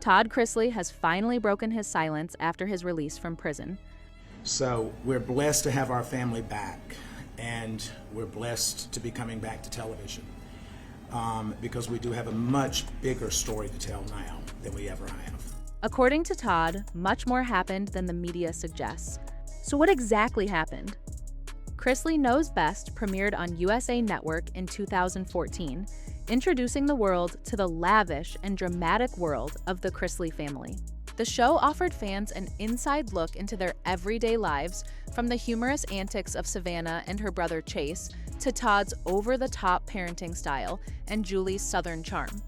Todd Chrisley has finally broken his silence after his release from prison. So we're blessed to have our family back, and we're blessed to be coming back to television because we do have a much bigger story to tell now than we ever have. According to Todd, much more happened than the media suggests. So what exactly happened? Chrisley Knows Best premiered on USA Network in 2014, introducing the world to the lavish and dramatic world of the Chrisley family. The show offered fans an inside look into their everyday lives, from the humorous antics of Savannah and her brother Chase to Todd's over-the-top parenting style and Julie's southern charm.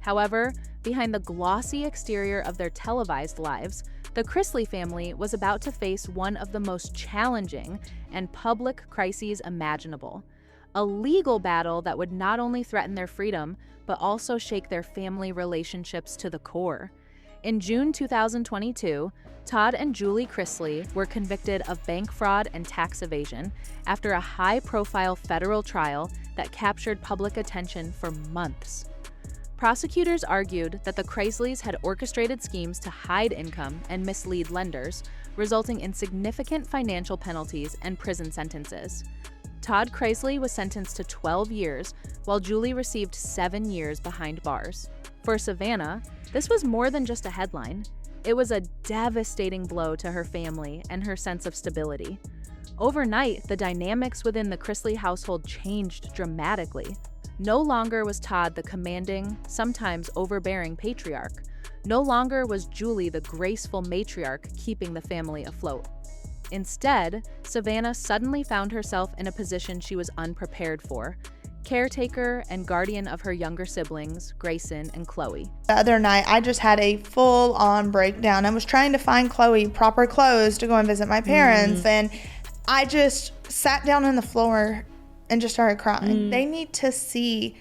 However, behind the glossy exterior of their televised lives, the Chrisley family was about to face one of the most challenging and public crises imaginable, a legal battle that would not only threaten their freedom, but also shake their family relationships to the core. In June 2022, Todd and Julie Chrisley were convicted of bank fraud and tax evasion after a high-profile federal trial that captured public attention for months. Prosecutors argued that the Chrisleys had orchestrated schemes to hide income and mislead lenders, resulting in significant financial penalties and prison sentences. Todd Chrisley was sentenced to 12 years, while Julie received 7 years behind bars. For Savannah, this was more than just a headline. It was a devastating blow to her family and her sense of stability. Overnight, the dynamics within the Chrisley household changed dramatically. No longer was Todd the commanding, sometimes overbearing patriarch. No longer was Julie the graceful matriarch keeping the family afloat. Instead, Savannah suddenly found herself in a position she was unprepared for, caretaker and guardian of her younger siblings, Grayson and Chloe. The other night, I just had a full-on breakdown. I was trying to find Chloe proper clothes to go and visit my parents, and I just sat down on the floor and just started crying. They need to see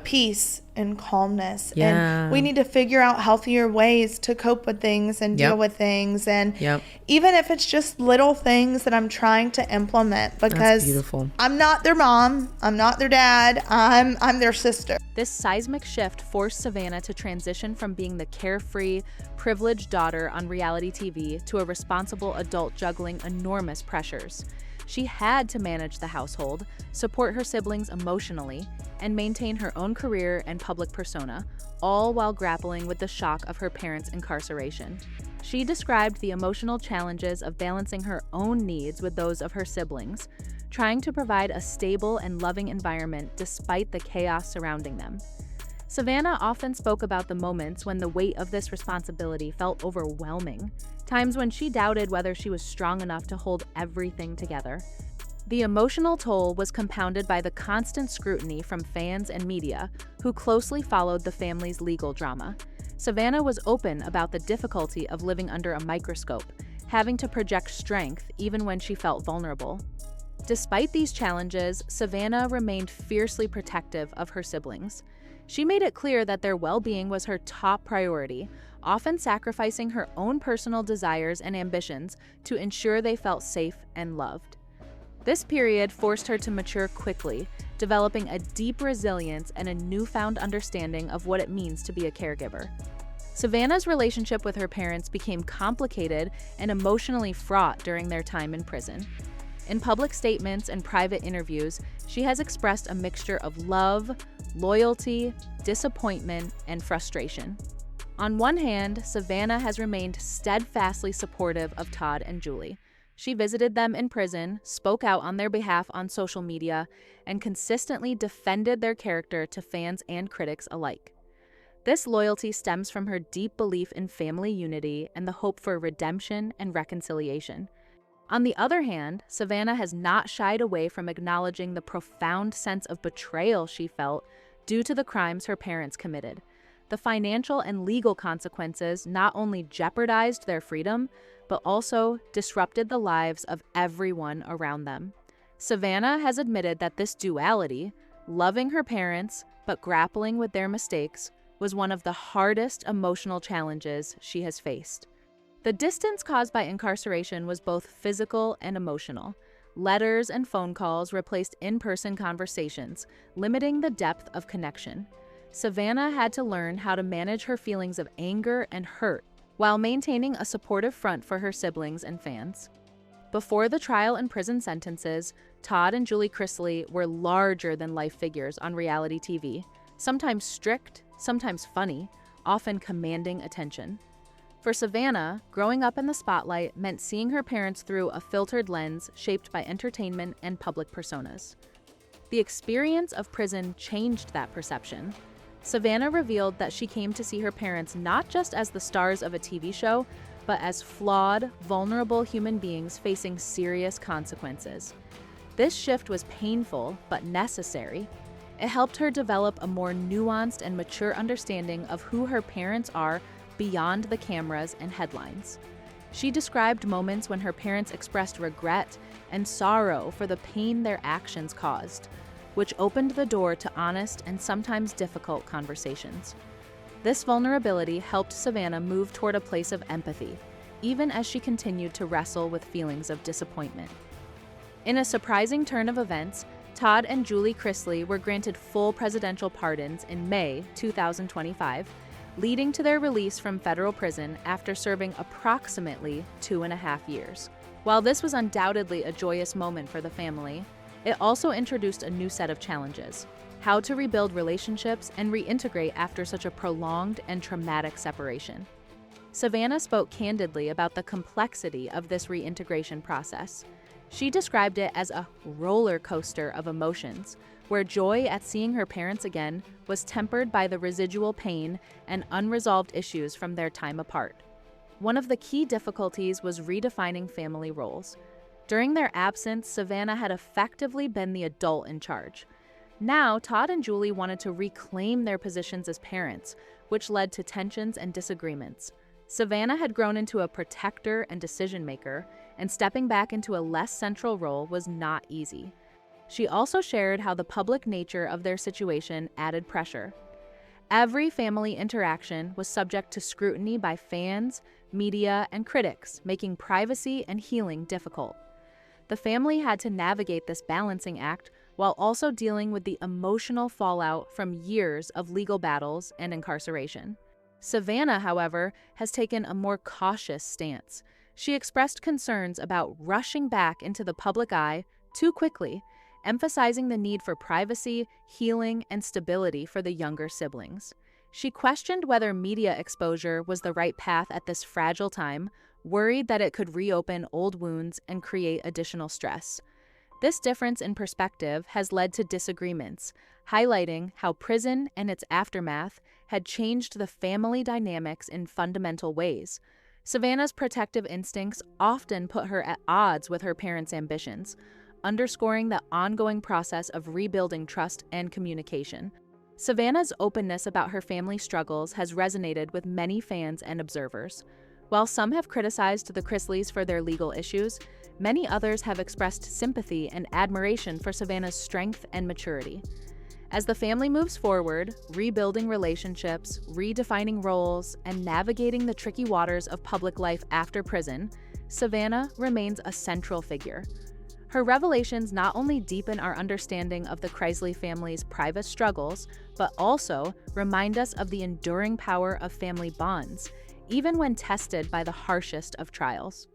peace and calmness. And we need to figure out healthier ways to cope with things and deal with things. And even if it's just little things that I'm trying to implement, because I'm not their mom, I'm not their dad, I'm their sister. This seismic shift forced Savannah to transition from being the carefree, privileged daughter on reality TV to a responsible adult juggling enormous pressures. She had to manage the household, support her siblings emotionally, and maintain her own career and public persona, all while grappling with the shock of her parents' incarceration. She described the emotional challenges of balancing her own needs with those of her siblings, trying to provide a stable and loving environment despite the chaos surrounding them. Savannah often spoke about the moments when the weight of this responsibility felt overwhelming, times when she doubted whether she was strong enough to hold everything together. The emotional toll was compounded by the constant scrutiny from fans and media who closely followed the family's legal drama. Savannah was open about the difficulty of living under a microscope, having to project strength even when she felt vulnerable. Despite these challenges, Savannah remained fiercely protective of her siblings. She made it clear that their well-being was her top priority, often sacrificing her own personal desires and ambitions to ensure they felt safe and loved. This period forced her to mature quickly, developing a deep resilience and a newfound understanding of what it means to be a caregiver. Savannah's relationship with her parents became complicated and emotionally fraught during their time in prison. In public statements and private interviews, she has expressed a mixture of love, loyalty, disappointment, and frustration. On one hand, Savannah has remained steadfastly supportive of Todd and Julie. She visited them in prison, spoke out on their behalf on social media, and consistently defended their character to fans and critics alike. This loyalty stems from her deep belief in family unity and the hope for redemption and reconciliation. On the other hand, Savannah has not shied away from acknowledging the profound sense of betrayal she felt due to the crimes her parents committed. The financial and legal consequences not only jeopardized their freedom, but also disrupted the lives of everyone around them. Savannah has admitted that this duality, loving her parents but grappling with their mistakes, was one of the hardest emotional challenges she has faced. The distance caused by incarceration was both physical and emotional. Letters and phone calls replaced in-person conversations, limiting the depth of connection. Savannah had to learn how to manage her feelings of anger and hurt while maintaining a supportive front for her siblings and fans. Before the trial and prison sentences, Todd and Julie Chrisley were larger-than-life figures on reality TV, sometimes strict, sometimes funny, often commanding attention. For Savannah, growing up in the spotlight meant seeing her parents through a filtered lens shaped by entertainment and public personas. The experience of prison changed that perception. Savannah revealed that she came to see her parents not just as the stars of a TV show, but as flawed, vulnerable human beings facing serious consequences. This shift was painful, but necessary. It helped her develop a more nuanced and mature understanding of who her parents are beyond the cameras and headlines. She described moments when her parents expressed regret and sorrow for the pain their actions caused, which opened the door to honest and sometimes difficult conversations. This vulnerability helped Savannah move toward a place of empathy, even as she continued to wrestle with feelings of disappointment. In a surprising turn of events, Todd and Julie Chrisley were granted full presidential pardons in May 2025, leading to their release from federal prison after serving approximately 2.5 years. While this was undoubtedly a joyous moment for the family, it also introduced a new set of challenges: how to rebuild relationships and reintegrate after such a prolonged and traumatic separation. Savannah spoke candidly about the complexity of this reintegration process. She described it as a roller coaster of emotions, where joy at seeing her parents again was tempered by the residual pain and unresolved issues from their time apart. One of the key difficulties was redefining family roles. During their absence, Savannah had effectively been the adult in charge. Now, Todd and Julie wanted to reclaim their positions as parents, which led to tensions and disagreements. Savannah had grown into a protector and decision-maker, and stepping back into a less central role was not easy. She also shared how the public nature of their situation added pressure. Every family interaction was subject to scrutiny by fans, media, and critics, making privacy and healing difficult. The family had to navigate this balancing act while also dealing with the emotional fallout from years of legal battles and incarceration. Savannah, however, has taken a more cautious stance. She expressed concerns about rushing back into the public eye too quickly, emphasizing the need for privacy, healing, and stability for the younger siblings. She questioned whether media exposure was the right path at this fragile time, worried that it could reopen old wounds and create additional stress. This difference in perspective has led to disagreements, highlighting how prison and its aftermath had changed the family dynamics in fundamental ways. Savannah's protective instincts often put her at odds with her parents' ambitions, underscoring the ongoing process of rebuilding trust and communication. Savannah's openness about her family struggles has resonated with many fans and observers. While some have criticized the Chrisleys for their legal issues, many others have expressed sympathy and admiration for Savannah's strength and maturity. As the family moves forward, rebuilding relationships, redefining roles, and navigating the tricky waters of public life after prison, Savannah remains a central figure. Her revelations not only deepen our understanding of the Chrisley family's private struggles, but also remind us of the enduring power of family bonds, even when tested by the harshest of trials.